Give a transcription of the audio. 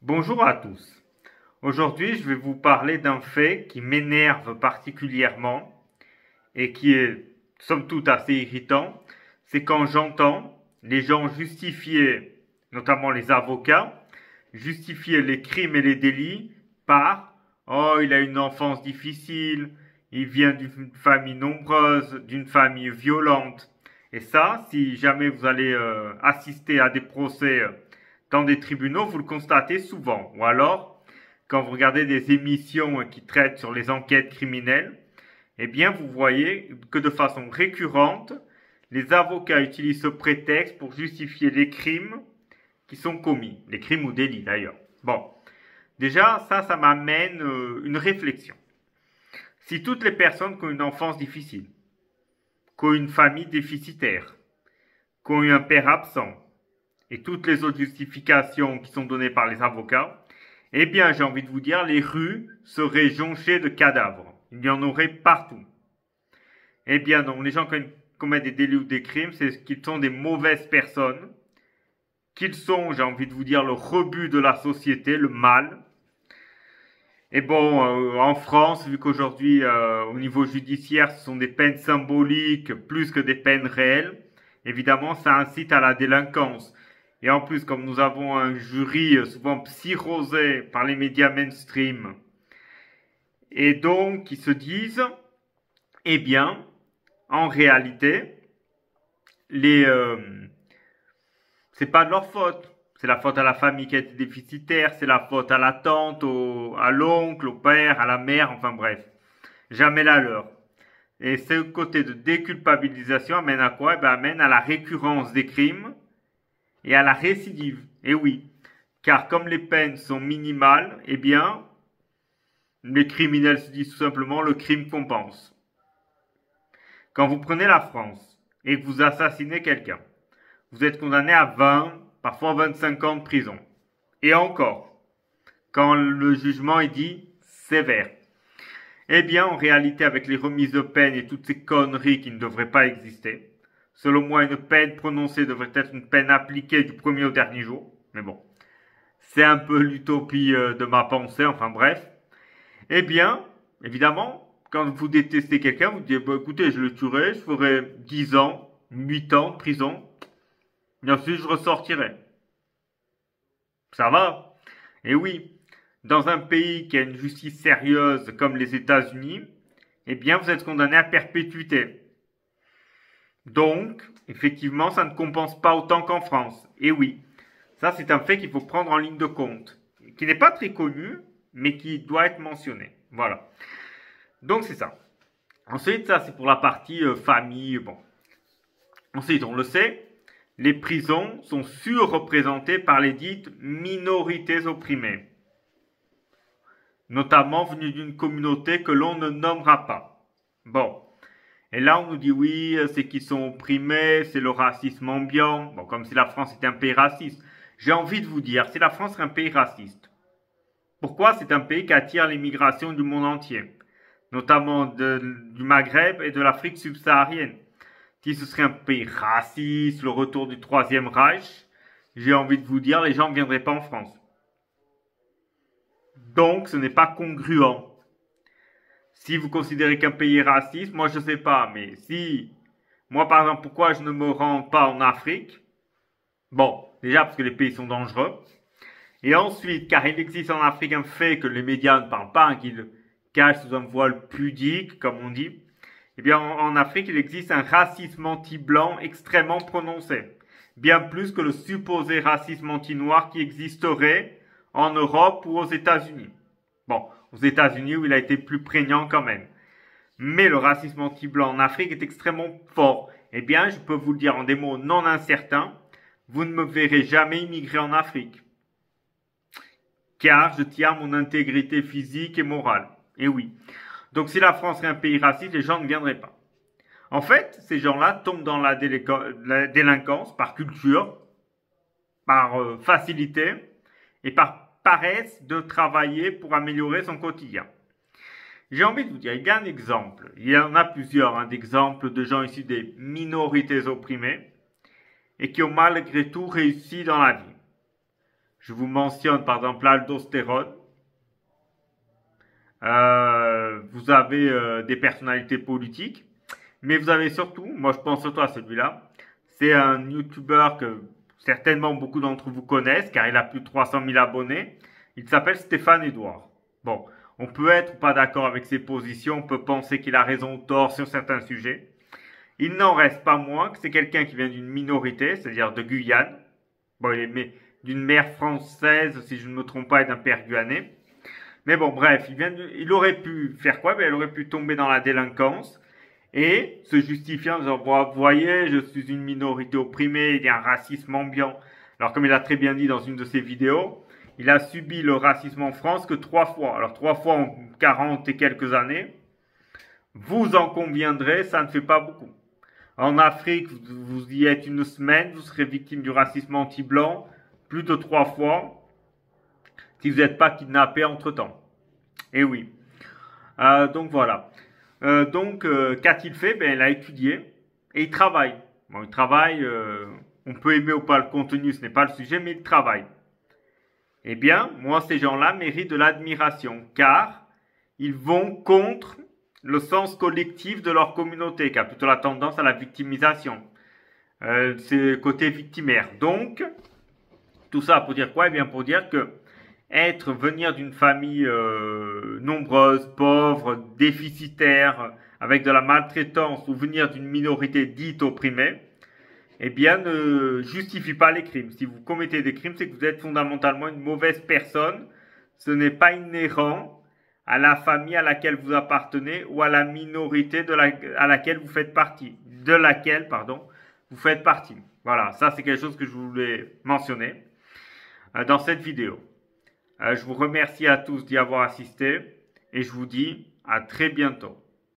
Bonjour à tous. Aujourd'hui, je vais vous parler d'un fait qui m'énerve particulièrement et qui est somme toute assez irritant. C'est quand j'entends les gens justifier, notamment les avocats, justifier les crimes et les délits par «Oh, il a une enfance difficile, il vient d'une famille nombreuse, d'une famille violente». Et ça, si jamais vous allez assister à des procès dans des tribunaux, vous le constatez souvent. Ou alors, quand vous regardez des émissions qui traitent sur les enquêtes criminelles, eh bien, vous voyez que de façon récurrente, les avocats utilisent ce prétexte pour justifier les crimes qui sont commis, les crimes ou délits d'ailleurs. Bon, déjà, ça m'amène une réflexion. Si toutes les personnes qui ont une enfance difficile, qui ont une famille déficitaire, qui ont eu un père absent, et toutes les autres justifications qui sont données par les avocats, eh bien, j'ai envie de vous dire, les rues seraient jonchées de cadavres. Il y en aurait partout. Eh bien, non, les gens qui commettent des délits ou des crimes, c'est qu'ils sont des mauvaises personnes, qu'ils sont, j'ai envie de vous dire, le rebut de la société, le mal. Et bon, en France, vu qu'aujourd'hui, au niveau judiciaire, ce sont des peines symboliques plus que des peines réelles, évidemment, ça incite à la délinquance. Et en plus, comme nous avons un jury souvent psychosé par les médias mainstream, et donc qui se disent, eh bien, en réalité, c'est pas de leur faute. C'est la faute à la famille qui a été déficitaire, c'est la faute à la tante, à l'oncle, au père, à la mère, enfin bref. Jamais la leur. Et ce côté de déculpabilisation amène à quoi? Eh ben, amène à la récurrence des crimes et à la récidive. Et oui, car comme les peines sont minimales, eh bien, les criminels se disent tout simplement le crime compense. Quand vous prenez la France et que vous assassinez quelqu'un, vous êtes condamné à 20, parfois 25 ans de prison. Et encore, quand le jugement est dit sévère. Eh bien, en réalité, avec les remises de peine et toutes ces conneries qui ne devraient pas exister, selon moi, une peine prononcée devrait être une peine appliquée du premier au dernier jour. Mais bon, c'est un peu l'utopie de ma pensée, enfin bref. Eh bien, évidemment, quand vous détestez quelqu'un, vous dites, bah, écoutez, je le tuerai, je ferai 10 ans, 8 ans de prison, et ensuite je ressortirai. Ça va? Et oui, dans un pays qui a une justice sérieuse comme les États-Unis, eh bien, vous êtes condamné à perpétuité. Donc, effectivement, ça ne compense pas autant qu'en France. Et oui, ça c'est un fait qu'il faut prendre en ligne de compte, qui n'est pas très connu, mais qui doit être mentionné. Voilà. Donc c'est ça. Ensuite, ça c'est pour la partie famille. Bon. Ensuite, on le sait, les prisons sont surreprésentées par les dites minorités opprimées, notamment venues d'une communauté que l'on ne nommera pas. Bon. Et là, on nous dit oui, c'est qu'ils sont opprimés, c'est le racisme ambiant. Bon, comme si la France était un pays raciste. J'ai envie de vous dire, si la France est un pays raciste, pourquoi c'est un pays qui attire l'immigration du monde entier, notamment du Maghreb et de l'Afrique subsaharienne? Si ce serait un pays raciste, le retour du Troisième Reich, j'ai envie de vous dire, les gens ne viendraient pas en France. Donc, ce n'est pas congruent. Si vous considérez qu'un pays est raciste, moi je ne sais pas, mais si, moi par exemple, pourquoi je ne me rends pas en Afrique? Bon, déjà parce que les pays sont dangereux. Et ensuite, car il existe en Afrique un fait que les médias ne parlent pas, hein, qu'ils cachent sous un voile pudique, comme on dit. Eh bien, en Afrique, il existe un racisme anti-blanc extrêmement prononcé. Bien plus que le supposé racisme anti-noir qui existerait en Europe ou aux États-Unis. Bon, aux États-Unis où il a été plus prégnant quand même. Mais le racisme anti-blanc en Afrique est extrêmement fort. Eh bien, je peux vous le dire en des mots non incertains, vous ne me verrez jamais immigrer en Afrique. Car je tiens à mon intégrité physique et morale. Et oui. Donc si la France est un pays raciste, les gens ne viendraient pas. En fait, ces gens-là tombent dans la délinquance par culture, par facilité et par paresse de travailler pour améliorer son quotidien. J'ai envie de vous dire, il y a un exemple, il y en a plusieurs, hein, d'exemples de gens issus des minorités opprimées et qui ont malgré tout réussi dans la vie. Je vous mentionne par exemple l'aldostérone. Vous avez des personnalités politiques, mais vous avez surtout, moi je pense surtout à celui-là, c'est un YouTuber que certainement beaucoup d'entre vous connaissent car il a plus de 300 000 abonnés. Il s'appelle Stéphane Edouard. Bon, on peut être ou pas d'accord avec ses positions, on peut penser qu'il a raison ou tort sur certains sujets. Il n'en reste pas moins que c'est quelqu'un qui vient d'une minorité, c'est-à-dire de Guyane. Bon, il est d'une mère française, si je ne me trompe pas, et d'un père guyanais. Mais bon, bref, il aurait pu faire quoi? Ben, il aurait pu tomber dans la délinquance et se justifier en disant, vous voyez, je suis une minorité opprimée, il y a un racisme ambiant. Alors, comme il a très bien dit dans une de ses vidéos, il a subi le racisme en France que 3 fois. Alors, 3 fois en 40 et quelques années. Vous en conviendrez, ça ne fait pas beaucoup. En Afrique, vous y êtes une semaine, vous serez victime du racisme anti-blanc plus de 3 fois si vous n'êtes pas kidnappé entre-temps. Et oui. Donc voilà. Qu'a-t-il fait? Ben, il a étudié et il travaille. Bon, il travaille, on peut aimer ou pas le contenu, ce n'est pas le sujet, mais il travaille. Eh bien, moi, ces gens-là méritent de l'admiration, car ils vont contre le sens collectif de leur communauté, qui a plutôt la tendance à la victimisation. C'est le côté victimaire. Donc, tout ça pour dire quoi? Eh bien, pour dire que venir d'une famille nombreuse, pauvre, déficitaire, avec de la maltraitance, ou venir d'une minorité dite opprimée, eh bien, ne justifie pas les crimes. Si vous commettez des crimes, c'est que vous êtes fondamentalement une mauvaise personne. Ce n'est pas inhérent à la famille à laquelle vous appartenez ou à la minorité à laquelle vous faites partie. Vous faites partie. Voilà, ça c'est quelque chose que je voulais mentionner dans cette vidéo. Je vous remercie à tous d'y avoir assisté et je vous dis à très bientôt.